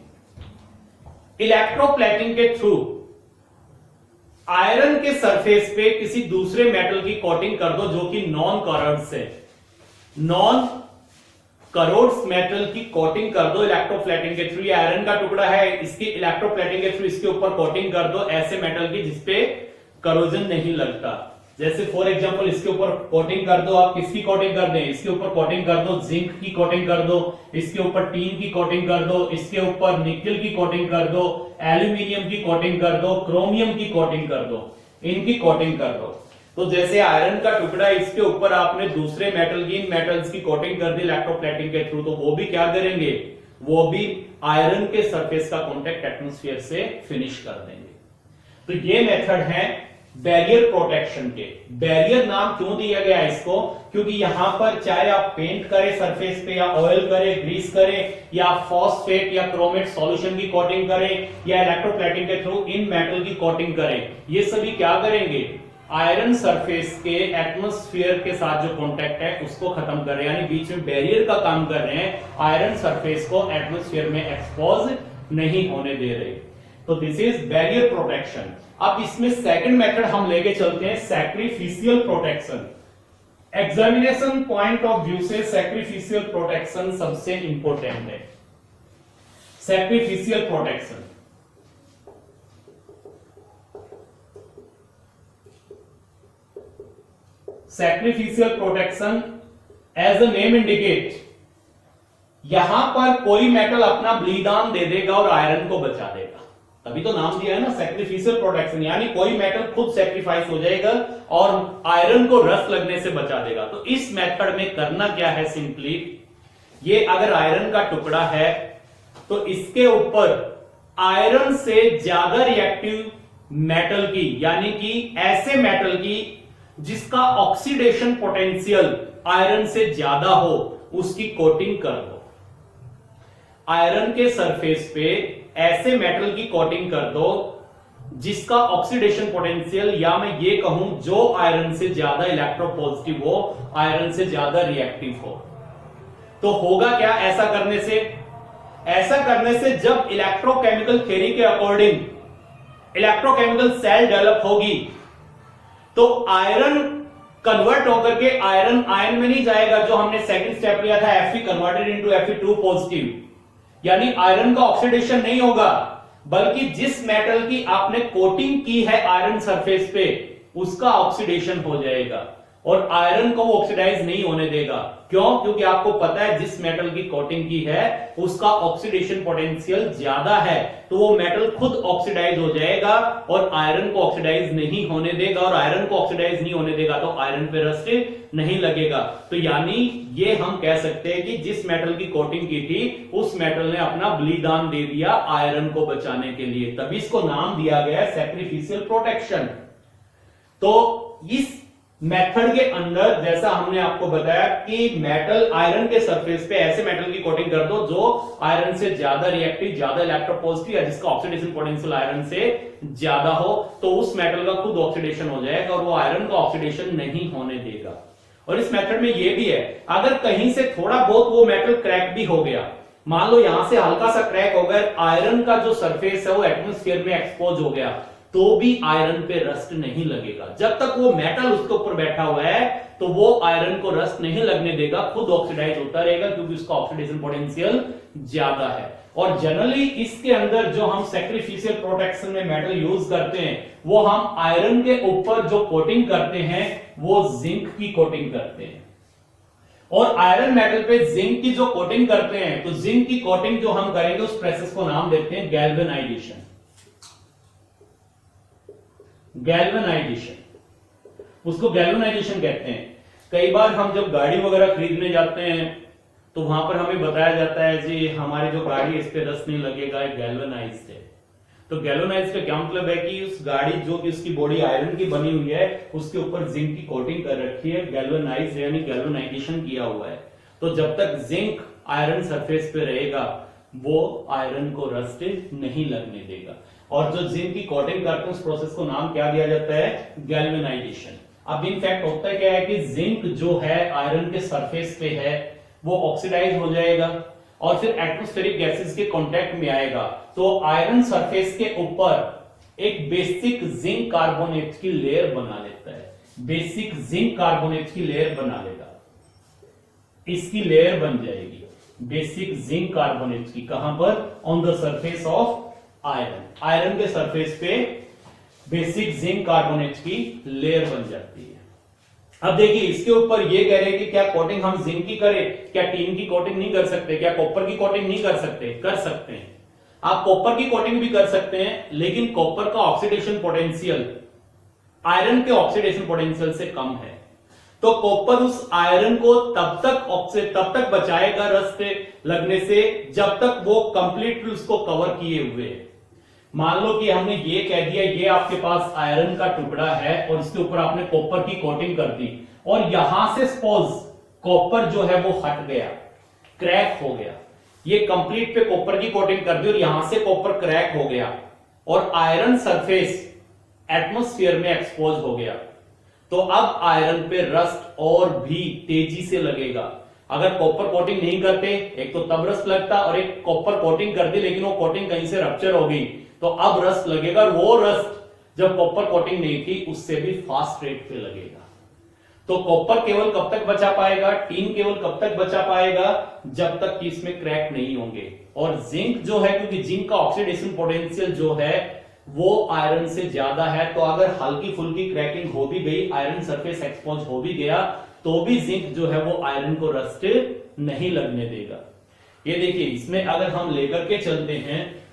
इलेक्ट्रोप्लेटिंग के थ्रू आयरन के सरफेस पे किसी दूसरे मेटल की कोटिंग कर दो जो कि नॉन करोड्स है। नॉन करोड्स मेटल की कोटिंग कर दो इलेक्ट्रोप्लेटिंग के थ्रू। ये आयरन का टुकड़ा है, इसकी इलेक्ट्रोप्लेटिंग के थ्रू इसके ऊपर कोटिंग कर दो ऐसे मेटल की जिसपे करोजन नहीं लगता। जैसे फॉर एग्जांपल इसके ऊपर कोटिंग कर दो, आप किसकी कोटिंग कर दें, इसके ऊपर कोटिंग कर दो जिंक की कोटिंग कर दो, इसके ऊपर टीन की कोटिंग कर दो, इसके ऊपर निकेल की कोटिंग कर दो, एल्यूमिनियम की कोटिंग कर दो, क्रोमियम की कोटिंग कर दो, इनकी कोटिंग कर दो। तो जैसे आयरन का टुकड़ा इसके ऊपर आपने दूसरे मेटल की, इन मेटल्स की कोटिंग कर दी इलेक्ट्रोप्लेटिंग के थ्रू, तो वो भी क्या करेंगे, वो भी आयरन के सरफेस का कॉन्टेक्ट एटमॉस्फेयर से फिनिश कर देंगे। तो ये मेथड है बैरियर प्रोटेक्शन के। बैरियर नाम क्यों दिया गया इसको, क्योंकि यहां पर चाहे आप पेंट करें सरफेस पे या ऑयल करें, ग्रीस करें या फॉस्फेट या क्रोमेट सॉल्यूशन की कोटिंग करें या इलेक्ट्रोप्लेटिंग के थ्रू इन मेटल की कोटिंग करें, ये सभी क्या करेंगे, आयरन सरफेस के एटमॉस्फेयर के साथ जो कांटेक्ट है उसको खत्म कर रहे हैं, यानी बीच में बैरियर का काम कर रहे हैं, आयरन सरफेस को एटमॉस्फेयर में एक्सपोज नहीं होने दे रहे। तो दिस इज बैरियर प्रोटेक्शन। अब इसमें सेकंड मेथड हम लेके चलते हैं sacrificial protection. Examination point of view से सैक्रिफिशियल प्रोटेक्शन सबसे इंपॉर्टेंट है। Sacrificial protection, sacrificial protection as the name indicate, यहां पर कोई मेटल अपना बलिदान दे देगा और आयरन को बचा देगा, तभी तो नाम दिया है ना सैक्रिफिशियल प्रोटेक्शन, यानी कोई मेटल खुद सैक्रिफाइस हो जाएगा और आयरन को रस लगने से बचा देगा। तो इस मेथड में करना क्या है, सिंपली ये अगर आयरन का टुकड़ा है तो इसके ऊपर आयरन से ज्यादा रिएक्टिव मेटल की, यानी कि ऐसे मेटल की जिसका ऑक्सीडेशन पोटेंशियल आयरन से ज्यादा हो, उसकी कोटिंग कर दो। आयरन के सरफेस पे ऐसे मेटल की कोटिंग कर दो जिसका ऑक्सीडेशन पोटेंशियल, या मैं ये कहूं जो आयरन से ज्यादा इलेक्ट्रोपॉजिटिव हो, आयरन से ज्यादा रिएक्टिव हो। तो होगा क्या ऐसा करने से, ऐसा करने से जब इलेक्ट्रोकेमिकल थ्योरी के अकॉर्डिंग इलेक्ट्रोकेमिकल सेल डेवलप होगी तो आयरन कन्वर्ट होकर के आयरन आयन में नहीं जाएगा, जो हमने सेकंड स्टेप लिया था Fe converted into Fe2 positive, यानी आयरन का ऑक्सीडेशन नहीं होगा, बल्कि जिस मेटल की आपने कोटिंग की है आयरन सरफेस पे उसका ऑक्सीडेशन हो जाएगा और आयरन को वो ऑक्सीडाइज नहीं होने देगा। क्यों? क्योंकि आपको पता है जिस मेटल की कोटिंग की है उसका ऑक्सीडेशन पोटेंशियल ज्यादा है, तो वो मेटल खुद ऑक्सीडाइज हो जाएगा और आयरन को ऑक्सीडाइज नहीं होने देगा, और आयरन को ऑक्सीडाइज नहीं होने देगा तो आयरन पे रस्ट नहीं लगेगा। तो यानी ये हम कह सकते हैं कि जिस मेटल की कोटिंग की थी उस मेटल ने अपना बलिदान दे दिया आयरन को बचाने के लिए, तभी इसको नाम दिया गया सैक्रिफिशियल प्रोटेक्शन। तो इस मेथड के अंदर जैसा हमने आपको बताया कि मेटल आयरन के सरफेस पे ऐसे मेटल की कोटिंग कर दो जो आयरन से ज्यादा रिएक्टिव, ज्यादा इलेक्ट्रोपॉजिटिव या जिसका ऑक्सीडेशन पोटेंशियल आयरन से ज्यादा हो, तो उस मेटल का खुद ऑक्सीडेशन हो जाएगा और वो आयरन का ऑक्सीडेशन नहीं होने देगा। और इस मेथड में ये भी है, अगर कहीं से थोड़ा बहुत वो मेटल क्रैक भी हो गया, मान लो यहां से हल्का सा क्रैक हो गया, आयरन का जो सरफेस है वो एटमॉस्फेयर में एक्सपोज हो गया, तो भी आयरन पे रस्ट नहीं लगेगा। जब तक वो मेटल उसके ऊपर बैठा हुआ है तो वो आयरन को रस्ट नहीं लगने देगा, खुद ऑक्सीडाइज होता रहेगा क्योंकि उसका ऑक्सीडेशन पोटेंशियल ज्यादा है। और जनरली इसके अंदर जो हम सैक्रिफिशियल प्रोटेक्शन में मेटल यूज करते हैं वो हम आयरन के ऊपर जो कोटिंग करते हैं वो जिंक की कोटिंग करते हैं। और आयरन मेटल पे जिंक की जो कोटिंग करते हैं, तो जिंक की कोटिंग जो हम करेंगे उस प्रोसेस को नाम देते हैं गैल्वेनाइजेशन। गैल्वेनाइजेशन, उसको गैल्वेनाइजेशन कहते हैं। कई बार हम जब गाड़ी वगैरह खरीदने जाते हैं तो वहां पर हमें बताया जाता है जी हमारी जो गाड़ी है इस पे रस्ट नहीं लगेगा, गैल्वेनाइज्ड है। तो गैल्वेनाइज्ड का क्या मतलब है कि उस गाड़ी जो कि उसकी बॉडी आयरन की बनी हुई है उसके ऊपर जिंक की कोटिंग कर रखी है, गैल्वेनाइज्ड यानी गैल्वेनाइजेशन किया हुआ है। तो जब तक जिंक आयरन सरफेस पे रहेगा वो आयरन को रस्ट नहीं लगने देगा। और जो जिंक की कोटिंग करते हैं उस प्रोसेस को नाम क्या दिया जाता है, गैल्वेनाइजेशन। अब इनफैक्ट होता क्या है कि जिंक जो है आयरन के सरफेस पे है वो ऑक्सीडाइज हो जाएगा और फिर एटमॉस्फेरिक गैसेस के कांटेक्ट में आएगा, तो आयरन सरफेस के ऊपर एक बेसिक जिंक कार्बोनेट की लेयर बना लेता है, बेसिक जिंक कार्बोनेट की लेयर बना लेगा, इसकी लेयर बन जाएगी बेसिक जिंक कार्बोनेट की। कहां पर, on the surface of iron, iron के सरफेस पे बेसिक जिंक कार्बोनेट की लेयर बन जाती है। अब देखिए इसके ऊपर ये कह रहे हैं कि क्या कोटिंग हम जिंक की करें, क्या टीन की कोटिंग नहीं कर सकते, क्या कॉपर की कोटिंग नहीं कर सकते? कर सकते हैं, आप कॉपर की कोटिंग भी कर सकते हैं, लेकिन कॉपर का ऑक्सीडेशन पोटेंशियल आयरन के ऑक्सीडेशन पोटेंशियल से कम है। तो कॉपर उस आयरन को तब तक बचाएगा रस्ट लगने से जब तक वो कंप्लीटली उसको कवर किए हुए है। मान लो कि हमने ये कह दिया ये आपके पास आयरन का टुकड़ा है और इसके ऊपर आपने कॉपर की कोटिंग कर दी और यहां से सपोज कॉपर जो है वो हट गया, क्रैक हो गया, ये कंप्लीट पे कॉपर की कोटिंग कर दी और यहां से कॉपर क्रैक हो गया और आयरन सरफेस एटमॉस्फेयर में एक्सपोज हो गया, तो अब आयरन पे रस्ट और भी तेजी से लगेगा। अगर कॉपर कोटिंग नहीं करते, एक तो तब रस्ट लगता और एक कॉपर कोटिंग कर दी लेकिन वो कोटिंग कहीं से रप्चर हो गई तो अब रस्ट लगेगा, और वो रस्ट जब कॉपर कोटिंग नहीं थी उससे भी फास्ट रेट पे लगेगा। तो कॉपर केवल कब तक बचा पाएगा, टीन केवल कब तक बचा पाएगा, जब तक कि इसमें क्रैक नहीं होंगे। और जिंक जो है, क्योंकि जिंक का ऑक्सीडेशन पोटेंशियल जो है वो आयरन से ज्यादा है, तो अगर हल्की फुल्की क्रैकिंग हो भी गई, आयरन सरफेस एक्सपोज हो भी गया, तो भी जिंक जो है वो आयरन को रस्ट नहीं लगने देगा। ये देखिए इसमें अगर हम लेकर के चलते हैं,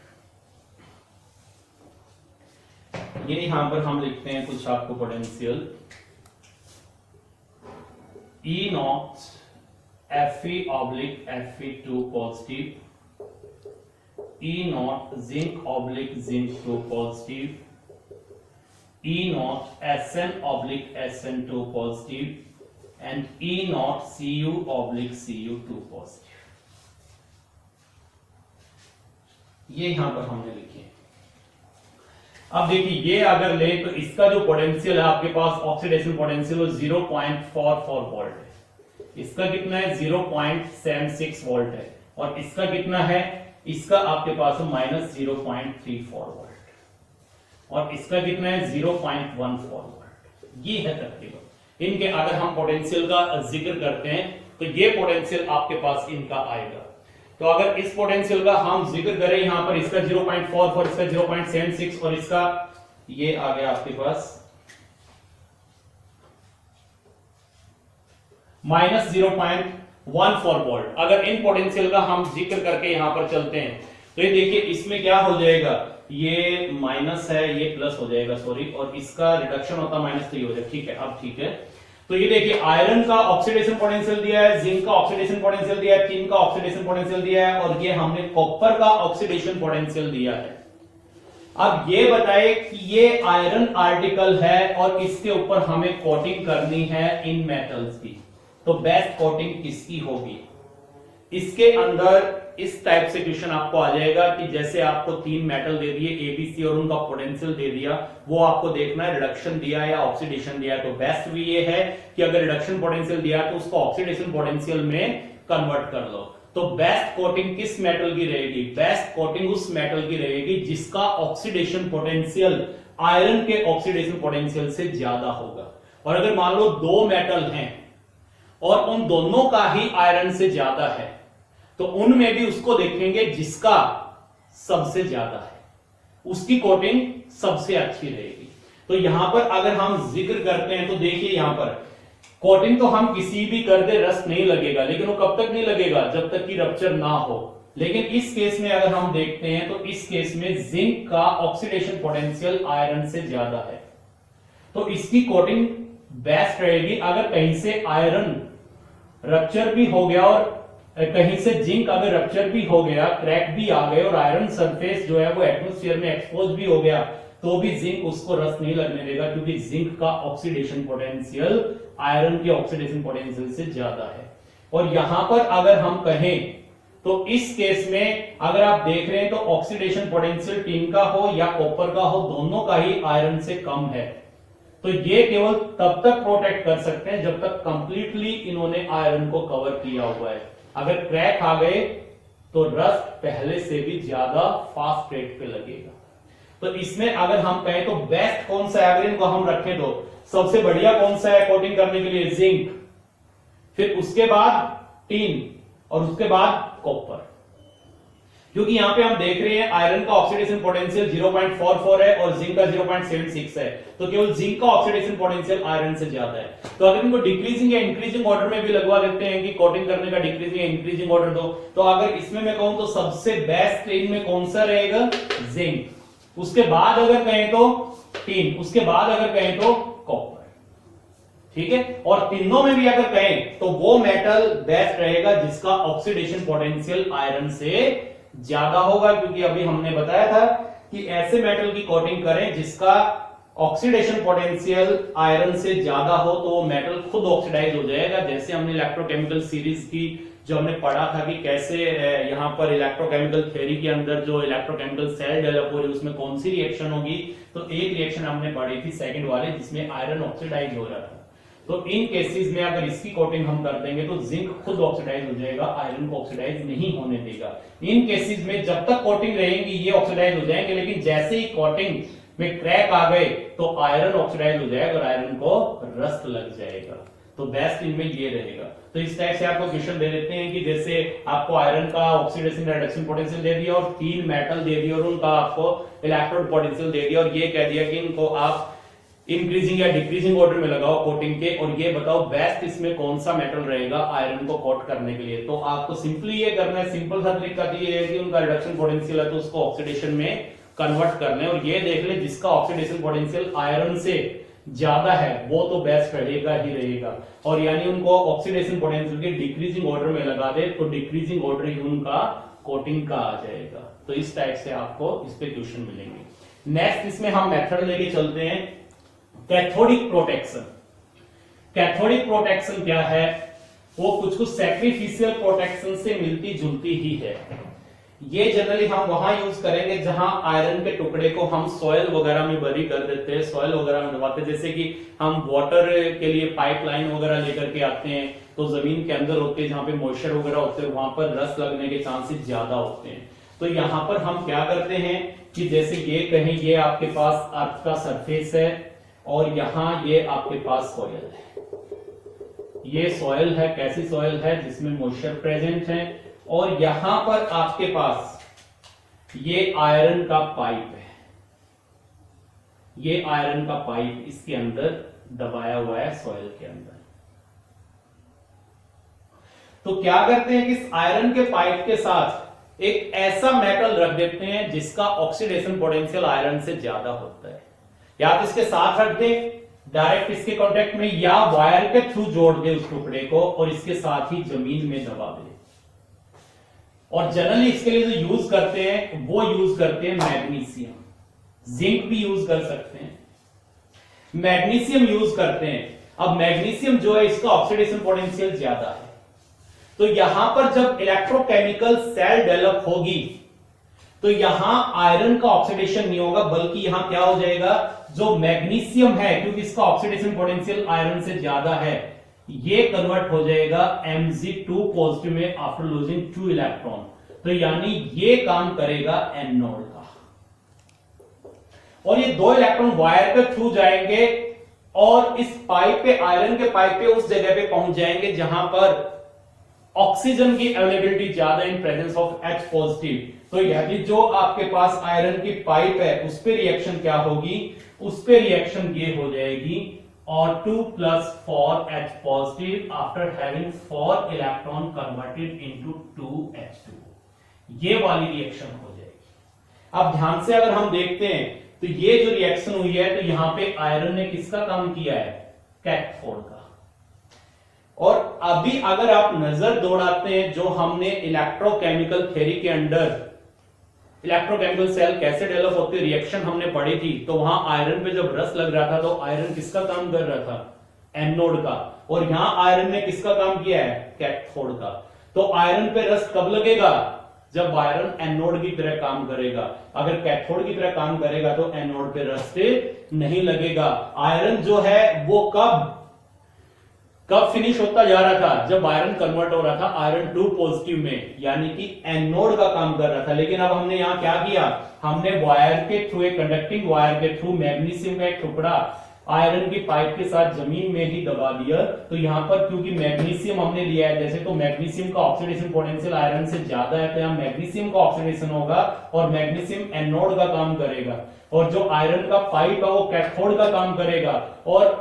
ये यहां पर हम लिखते हैं कुछ आपको potential E not Fe/Fe2 positive, E not Zinc/Zinc2 positive, E not Sn/Sn2 positive and E not Cu/Cu2 positive. ये यहां पर हमने लिखे। अब देखिए ये अगर ले तो इसका जो पोटेंशियल है आपके पास ऑक्सीडेशन पोटेंशियल वो 0.44 वोल्ट है, इसका कितना है 0.76 वोल्ट है, और इसका कितना है, इसका आपके पास -0.34 वोल्ट, और इसका कितना है 0.14 वोल्ट। ये है तकरीबन इनके। अगर हम पोटेंशियल का जिक्र करते हैं तो ये पोटेंशियल आपके पास इनका आएगा। तो अगर इस पोटेंशियल का हम जिक्र करें यहां पर, इसका 0.44, इसका 0.76 और इसका ये आ गया आपके पास -0.14 वोल्ट। अगर इन पोटेंशियल का हम जिक्र करके यहां पर चलते हैं तो ये देखिए इसमें क्या हो जाएगा, ये माइनस है ये प्लस हो जाएगा, सॉरी, और इसका रिडक्शन होता माइनस तो ये हो जाएगा। ठीक है, अब ठीक है। तो ये देखिए आयरन का ऑक्सीडेशन पोटेंशियल दिया है, जिंक का ऑक्सीडेशन पोटेंशियल दिया है, टिन का ऑक्सीडेशन पोटेंशियल दिया है, और ये हमने कॉपर का ऑक्सीडेशन पोटेंशियल दिया है। अब ये बताए कि ये आयरन आर्टिकल है और इसके ऊपर हमें कोटिंग करनी है इन मेटल्स की, तो बेस्ट कोटिंग किसकी होगी? इसके अंदर इस टाइप से क्वेश्चन आपको आ जाएगा कि जैसे आपको 3 मेटल दे दिए एबीसी और उनका पोटेंशियल दे दिया, वो आपको देखना है रिडक्शन दिया है या ऑक्सीडेशन दिया है। तो बेस्ट भी ये है कि अगर रिडक्शन पोटेंशियल दिया है तो उसको ऑक्सीडेशन पोटेंशियल में कन्वर्ट कर लो। तो बेस्ट कोटिंग किस मेटल की रहेगी? बेस्ट कोटिंग उस मेटल की रहेगी जिसका ऑक्सीडेशन पोटेंशियल आयरन के ऑक्सीडेशन पोटेंशियल से ज्यादा होगा। और अगर मान लो 2 मेटल हैं और उन दोनों का ही आयरन से ज्यादा है, तो उनमें भी उसको देखेंगे जिसका सबसे ज्यादा है, उसकी कोटिंग सबसे अच्छी रहेगी। तो यहां पर अगर हम जिक्र करते हैं तो देखिए यहां पर कोटिंग तो हम किसी भी कर दे रस्ट नहीं लगेगा, लेकिन वो कब तक नहीं लगेगा? जब तक कि रप्चर ना हो। लेकिन इस केस में अगर हम देखते हैं तो इस केस में जिंक का ऑक्सीडेशन पोटेंशियल आयरन से ज्यादा है, तो इसकी कोटिंग बेस्ट रहेगी। अगर कहीं से आयरन रप्चर भी हो गया और कहीं से जिंक अगर रप्चर भी हो गया, क्रैक भी आ गए और आयरन सरफेस जो है वो एटमॉस्फेयर में एक्सपोज भी हो गया, तो भी जिंक उसको रस्ट नहीं लगने देगा, क्योंकि जिंक का ऑक्सीडेशन पोटेंशियल आयरन के ऑक्सीडेशन पोटेंशियल से ज्यादा है। और यहां पर अगर हम कहें तो इस केस में अगर आप देख रहे हैं तो ऑक्सीडेशन पोटेंशियल टिन का हो या कॉपर का हो, दोनों का ही आयरन से कम है। तो ये केवल तब तक प्रोटेक्ट कर सकते हैं जब तक कंप्लीटली इन्होंने आयरन को कवर किया हुआ है। अगर क्रैक आ गए तो रस्ट पहले से भी ज्यादा फास्ट रेट पे लगेगा। तो इसमें अगर हम कहें तो बेस्ट कौन सा है, अगर इनको हम रखें तो सबसे बढ़िया कौन सा है कोटिंग करने के लिए? जिंक, फिर उसके बाद टीन और उसके बाद कॉपर। क्योंकि यहां पे हम देख रहे हैं आयरन का ऑक्सीडेशन पोटेंशियल 0.44 है और जिंक का 0.76 है, तो केवल जिंक का ऑक्सीडेशन पोटेंशियल आयरन से ज्यादा है। तो अगर इनको डिक्रीजिंग या इंक्रीजिंग ऑर्डर में भी लगवा देते हैं कि कोटिंग करने का डिक्रीजिंग या इंक्रीजिंग ऑर्डर दो, तो अगर इसमें मैं कहूं तो सबसे बेस्ट इनमें कौन सा रहेगा? जिंक, उसके बाद अगर कहें तो टीन, उसके बाद अगर कहें तो कॉपर। ठीक है, और तीनों में भी अगर कहें तो वो मेटल बेस्ट रहेगा जिसका ऑक्सीडेशन पोटेंशियल आयरन से ज्यादा होगा, क्योंकि अभी हमने बताया था कि ऐसे मेटल की कोटिंग करें जिसका ऑक्सीडेशन पोटेंशियल आयरन से ज्यादा हो, तो वो मेटल खुद ऑक्सीडाइज हो जाएगा। जैसे हमने इलेक्ट्रोकेमिकल सीरीज की जो हमने पढ़ा था कि कैसे यहां पर इलेक्ट्रोकेमिकल थ्योरी के अंदर जो इलेक्ट्रोकेमिकल सेल डेवलप हो रही है उसमें कौन सी रिएक्शन होगी, तो एक रिएक्शन हमने पढ़ी थी सेकंड वाले जिसमें आयरन ऑक्सीडाइज हो रहा था। तो इन केसेस में अगर इसकी कोटिंग हम कर देंगे तो जिंक खुद ऑक्सीडाइज हो जाएगा, आयरन को ऑक्सीडाइज नहीं होने देगा। इन केसेस में जब तक कोटिंग रहेगी ये ऑक्सीडाइज हो जाएंगे, लेकिन जैसे ही कोटिंग में क्रैक आ गए तो आयरन ऑक्सीडाइज हो जाएगा और आयरन को रस्ट लग जाएगा। तो बेस्ट इनमें ये रहेगा। तो इस टाइप से आपको क्वेश्चन दे देते हैं कि जैसे आपको आयरन का ऑक्सीडेशन रिडक्शन पोटेंशियल दे दिया और 3 मेटल दे दिया और उनका आपको इलेक्ट्रोड पोटेंशियल दे दिया और ये कह दिया कि इनको आप इंक्रीजिंग या डिक्रीजिंग ऑर्डर में लगाओ कोटिंग के, और ये बताओ बेस्ट इसमें कौन सा मेटल रहेगा आयरन को कोट करने के लिए। तो आपको सिंपली ये करना है, सिंपल सा तरीका ये है कि उनका रिडक्शन पोटेंशियल है तो उसको ऑक्सीडेशन में कन्वर्ट कर लें और ये देख ले जिसका ऑक्सीडेशन पोटेंशियल आयरन से ज्यादा है वो तो बेस्ट रहेगा ही रहेगा। और यानी उनको ऑक्सीडेशन पोटेंशियल के डिक्रीजिंग ऑर्डर में लगा दे तो डिक्रीजिंग ऑर्डर ही उनका कोटिंग का आ जाएगा। तो इस टाइप से आपको इस पे क्वेश्चन मिलेंगे। नेक्स्ट इसमें हम मेथड लेके चलते हैं कैथोडिक प्रोटेक्शन। कैथोडिक प्रोटेक्शन क्या है? वो कुछ सैक्रिफिशियल प्रोटेक्शन से मिलती जुलती ही है। ये जनरली हम वहां यूज करेंगे जहां आयरन के टुकड़े को हम सॉइल वगैरह में बरी कर देते हैं, सॉइल वगैरह में दबाते हैं। जैसे कि हम वाटर के लिए पाइपलाइन वगैरह लेकर के आते हैं तो जमीन के अंदर होते हैं, जहां पे मॉइस्चर वगैरह होते हैं वहां पर रस लगने के चांसेस ज्यादा होते हैं। तो यहां पर हम क्या करते हैं कि जैसे ये कहें ये आपके पास अर्थ का सरफेस है और यहां ये आपके पास सॉइल है। ये सॉइल है, कैसी सॉइल है? जिसमें मॉइस्चर प्रेजेंट है। और यहां पर आपके पास ये आयरन का पाइप है, ये आयरन का पाइप इसके अंदर दबाया हुआ है सॉइल के अंदर। तो क्या करते हैं कि इस आयरन के पाइप के साथ एक ऐसा मेटल रख देते हैं जिसका ऑक्सीडेशन पोटेंशियल आयरन से ज्यादा होता है। या तो इसके साथ रख दे डायरेक्ट इसके कांटेक्ट में, या वायर के थ्रू जोड़ दे उस टुकड़े को और इसके साथ ही जमीन में दबा दे। और जनरली इसके लिए जो यूज करते हैं वो यूज करते हैं मैग्नीशियम। जिंक भी यूज कर सकते हैं, मैग्नीशियम यूज करते हैं। अब मैग्नीशियम जो है इसका ऑक्सीडेशन पोटेंशियल ज्यादा है, तो यहां पर जब इलेक्ट्रोकेमिकल सेल डेवलप होगी तो यहां आयरन का ऑक्सीडेशन नहीं होगा, बल्कि यहां क्या हो जाएगा, जो मैग्नीशियम है क्योंकि इसका ऑक्सीडेशन पोटेंशियल आयरन से ज्यादा है, ये कन्वर्ट हो जाएगा Mg2 पॉजिटिव में आफ्टर लूजिंग 2 इलेक्ट्रॉन। तो यानी ये काम करेगा एनोड का, और ये 2 इलेक्ट्रॉन वायर के थ्रू जाएंगे और इस पाइप पे, आयरन के पाइप पे उस जगह पे पहुंच जाएंगे जहां पर ऑक्सीजन की अवेलेबिलिटी ज्यादा in presence of H positive. तो यदि जो आपके पास आयरन की पाइप है उस पे रिएक्शन क्या होगी, उस पे रिएक्शन ये हो जाएगी O2 plus 4H positive after having 4 electron converted into 2H2, ये वाली रिएक्शन हो जाएगी। अब ध्यान से अगर हम देखते हैं तो ये जो रिएक्शन हुई है, तो यहां पे आयरन ने किसका काम किया है, कैथोड का। और अभी अगर आप नजर दौड़ाते हैं जो हमने इलेक्ट्रोकेमिकल थ्योरी के अंडर इलेक्ट्रोकेमिकल सेल कैसे डेवलप होती है रिएक्शन हमने पढ़ी थी, तो वहां आयरन पे जब रस लग रहा था तो आयरन किसका काम कर रहा था, एनोड का, और यहां आयरन ने किसका काम किया है, कैथोड का। तो आयरन पे रस कब लगेगा, जब आयरन एनोड की तरह काम करेगा। अगर कैथोड की तरह काम करेगा तो एनोड पे रस नहीं लगेगा। आयरन जो है वो कब फिनिश होता जा रहा था, जब आयरन कन्वर्ट हो रहा था आयरन 2 पॉजिटिव में, यानी कि एनोड का काम कर रहा था। लेकिन अब हमने यहां क्या किया, हमने वायर के थ्रू, एक कंडक्टिंग वायर के थ्रू मैग्नीशियम का एक टुकड़ा आयरन की पाइप के साथ जमीन में ही दबा दिया। तो यहां पर क्योंकि मैग्नीशियम हमने लिया है जैसे, तो मैग्नीशियम का ऑक्सीडेशन पोटेंशियल आयरन से ज्यादा है, तो यहां मैग्नीशियम का ऑक्सीडेशन होगा और मैग्नीशियम एनोड का काम करेगा, और जो आयरन का पाइप है वो कैथोड का काम करेगा। और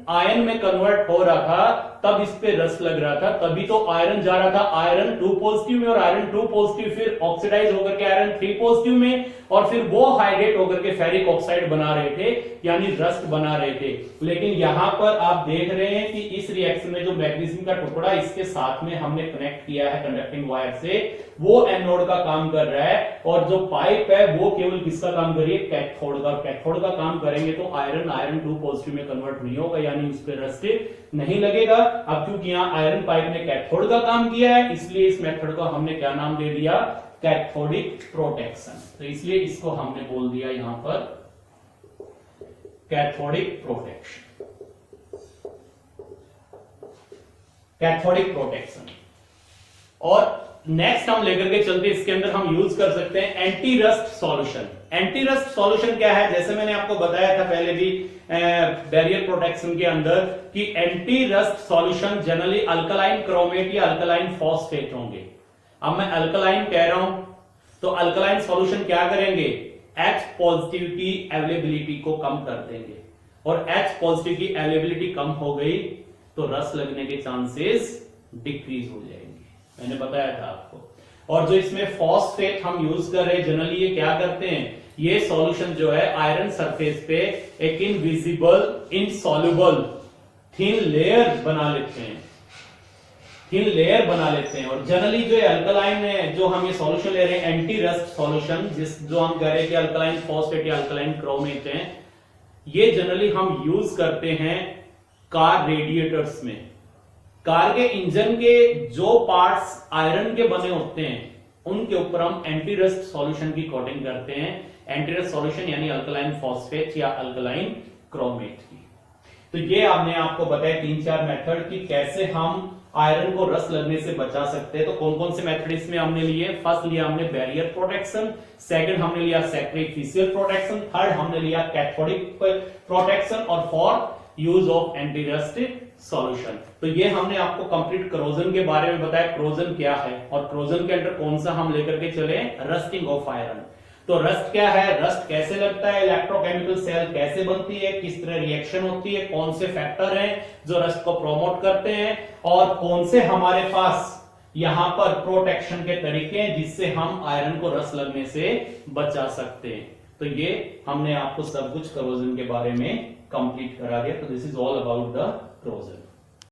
आयन में कन्वर्ट हो रहा था तब इस पे रस लग रहा था, तभी तो आयरन जा रहा था आयरन 2 पॉजिटिव में, और आयरन 2 पॉजिटिव फिर ऑक्सीडाइज होकर के आयरन 3 पॉजिटिव में, और फिर वो हाइड्रेट होकर के फेरिक ऑक्साइड बना रहे थे, यानी रस्ट बना रहे थे। लेकिन यहां पर आप देख रहे हैं कि इस रिएक्शन में जो मैग्नीशियम का टुकड़ा इसके साथ में हमने कनेक्ट किया है कंडक्टिंग वायर से, वो एनोड का काम कर रहा है, और जो पाइप है वो केवल किसका काम कर रही है, कैथोड का। कैथोड का काम करेंगे तो आयरन 2 पॉजिटिव में कन्वर्ट नहीं होगा, यानी उस पर रस्ट नहीं लगेगा। अब क्योंकि यहां आयरन पाइप ने कैथोड का काम किया है, इसलिए इस मेथड को हमने क्या नाम दे दिया, कैथोडिक प्रोटेक्शन। तो इसलिए इसको हमने बोल दिया यहां पर कैथोडिक प्रोटेक्शन, कैथोडिक प्रोटेक्शन। और नेक्स्ट हम लेकर के चलते, इसके अंदर हम यूज कर सकते हैं anti rust solution. Anti rust solution क्या है, जैसे मैंने आपको बताया था पहले भी बैरियर प्रोटेक्शन के अंदर, कि anti rust solution generally alkaline chromate या अल्कलाइन फॉस्फेट होंगे। अब मैं अल्कलाइन कह रहा हूं तो अल्कलाइन सॉल्यूशन क्या करेंगे, H पॉजिटिव की अवेलेबिलिटी को कम कर देंगे, और H पॉजिटिव की अवेलेबिलिटी कम हो गई तो रस लगने के चांसेस डिक्रीज हो जाएंगे, मैंने बताया था आपको। और जो इसमें फॉस्फेट हम यूज कर रहे हैं जनरली, ये क्या करते हैं, ये सॉल्यूशन जो है आयरन सरफेस पे एक इनविजिबल इनसॉल्युबल थिन लेयर बना लेते हैं, थिन लेयर बना लेते हैं। और जनरली जो अल्कलाइन है, जो हम ये सॉल्यूशन ले रहे हैं एंटी रस्ट सॉल्यूशन, जो हम कह रहे हैं कि अल्कलाइन फॉस्फेट या अल्कलाइन क्रोमेट है, ये जनरली हम यूज करते हैं कार रेडिएटर्स में। कार के इंजन के जो पार्ट्स आयरन के बने होते हैं उनके ऊपर हम एंटी रस्ट सॉल्यूशन की कोटिंग करते हैं, एंटी रस्ट सॉल्यूशन यानी अल्कलाइन फॉस्फेट या अल्कलाइन क्रोमेट की। तो ये हमने आपको बताया 3-4 मेथड कि कैसे हम आयरन को रस लगने से बचा सकते हैं। तो कौन कौन से मेथड इसमें हमने लिए, फर्स्ट लिया हमने बैरियर प्रोटेक्शन, सेकंड हमने लिया सैक्रिफिशियल प्रोटेक्शन, थर्ड हमने लिया कैथोडिक प्रोटेक्शन, और fourth use of anti rust solution. तो ये हमने आपको कंप्लीट क्रोजन के बारे में बताया, क्रोजन क्या है, और क्रोजन के अंदर कौन सा हम लेकर के चले, रस्टिंग ऑफ आयरन। तो रस्ट क्या है, रस्ट कैसे लगता है, इलेक्ट्रोकेमिकल सेल कैसे बनती है, किस तरह रिएक्शन होती है, कौन से फैक्टर हैं जो रस्ट को प्रोमोट करते हैं, और कौन से हमारे पास यहां पर प्रोटेक्शन के तरीके हैं जिससे हम आयरन को रस लगने से बचा सकते हैं। तो ये हमने आपको सब कुछ क्रोजन के बारे में कंप्लीट करा दिया। तो this is all about the corrosion.